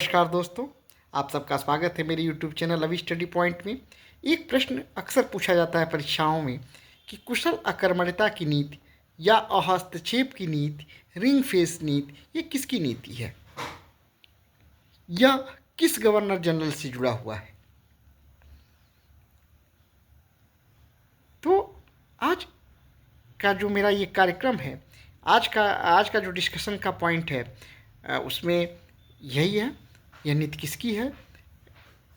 नमस्कार दोस्तों, आप सबका स्वागत है मेरे YouTube चैनल अभी स्टडी पॉइंट में। एक प्रश्न अक्सर पूछा जाता है परीक्षाओं में कि कुशल अकर्मण्यता की नीति या हस्तक्षेप की नीति, रिंग फेंस नीति, ये किसकी नीति है? यह किस गवर्नर जनरल से जुड़ा हुआ है? तो आज का जो मेरा ये कार्यक्रम है, आज का जो डिस्कशन का पॉइंट है, उसमें यही है, यह नीति किसकी है।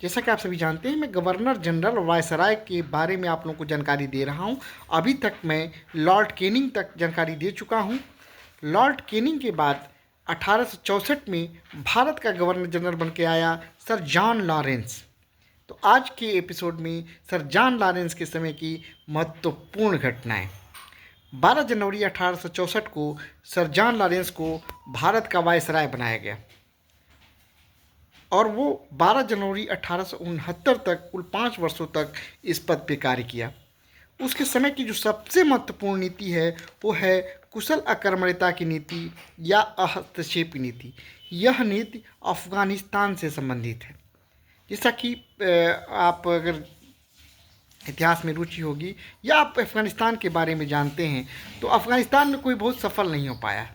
जैसा कि आप सभी जानते हैं, मैं गवर्नर जनरल और वायसराय के बारे में आप लोगों को जानकारी दे रहा हूं। अभी तक मैं लॉर्ड कैनिंग तक जानकारी दे चुका हूं। लॉर्ड कैनिंग के बाद 1864 में भारत का गवर्नर जनरल बन के आया सर जॉन लॉरेंस। तो आज के एपिसोड में सर जॉन लॉरेंस के समय की महत्वपूर्ण घटनाएं। 12 जनवरी 1864 को सर जॉन लॉरेंस को भारत का वायसराय बनाया गया और वो 12 जनवरी 1869 तक कुल 5 वर्षों तक इस पद पे कार्य किया। उसके समय की जो सबसे महत्वपूर्ण नीति है वो है कुशल अकर्मण्यता की नीति या हस्तक्षेप की नीति। यह नीति अफगानिस्तान से संबंधित है। जैसा कि आप अगर इतिहास में रुचि होगी या आप अफ़गानिस्तान के बारे में जानते हैं, तो अफ़गानिस्तान में कोई बहुत सफल नहीं हो पाया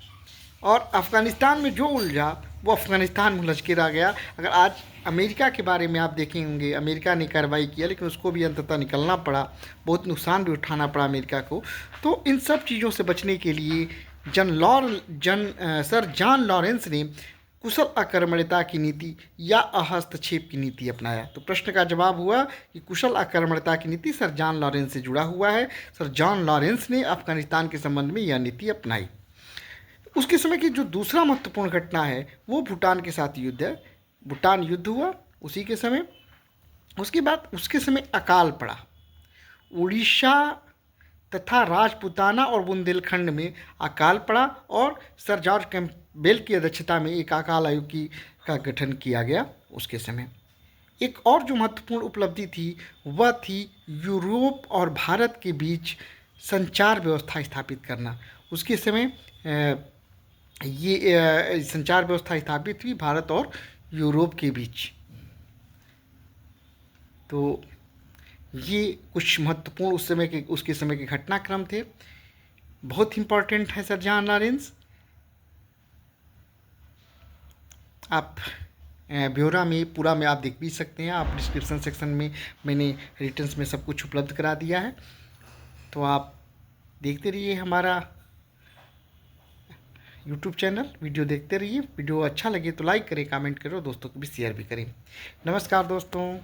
और अफ़गानिस्तान में जो उलझा वो अफ़गानिस्तान में उलझ के रह गया। अगर आज अमेरिका के बारे में आप देखे होंगे, अमेरिका ने कार्रवाई किया लेकिन उसको भी अंततः निकलना पड़ा, बहुत नुकसान भी उठाना पड़ा अमेरिका को। तो इन सब चीज़ों से बचने के लिए सर जॉन लॉरेंस ने कुशल अकर्मण्यता की नीति या हस्तक्षेप की नीति अपनाया। तो प्रश्न का जवाब हुआ कि कुशल अकर्मण्यता की नीति सर जॉन लॉरेंस से जुड़ा हुआ है। सर जॉन लॉरेंस ने अफगानिस्तान के संबंध में यह नीति अपनाई। उसके समय की जो दूसरा महत्वपूर्ण घटना है वो भूटान के साथ युद्ध है। भूटान युद्ध हुआ उसी के समय। उसके बाद उसके समय अकाल पड़ा। उड़ीसा तथा राजपूताना और बुंदेलखंड में अकाल पड़ा और सर जॉर्ज कैंपबेल की अध्यक्षता में एक अकाल आयोग का गठन किया गया उसके समय। एक और जो महत्वपूर्ण उपलब्धि थी वह थी यूरोप और भारत के बीच संचार व्यवस्था स्थापित करना। उसके समय ये संचार व्यवस्था स्थापित हुई भारत और यूरोप के बीच। तो ये कुछ महत्वपूर्ण उसके समय के घटनाक्रम थे। बहुत इंपॉर्टेंट है सर जॉन लॉरेंस। आप ब्यौरा में पूरा में आप देख भी सकते हैं। आप डिस्क्रिप्शन सेक्शन में मैंने रिटर्न्स में सब कुछ उपलब्ध करा दिया है, तो आप देखते रहिए हमारा यूट्यूब चैनल, वीडियो देखते रहिए। वीडियो अच्छा लगे तो लाइक करें, कमेंट करें और दोस्तों को भी शेयर भी करें। नमस्कार दोस्तों।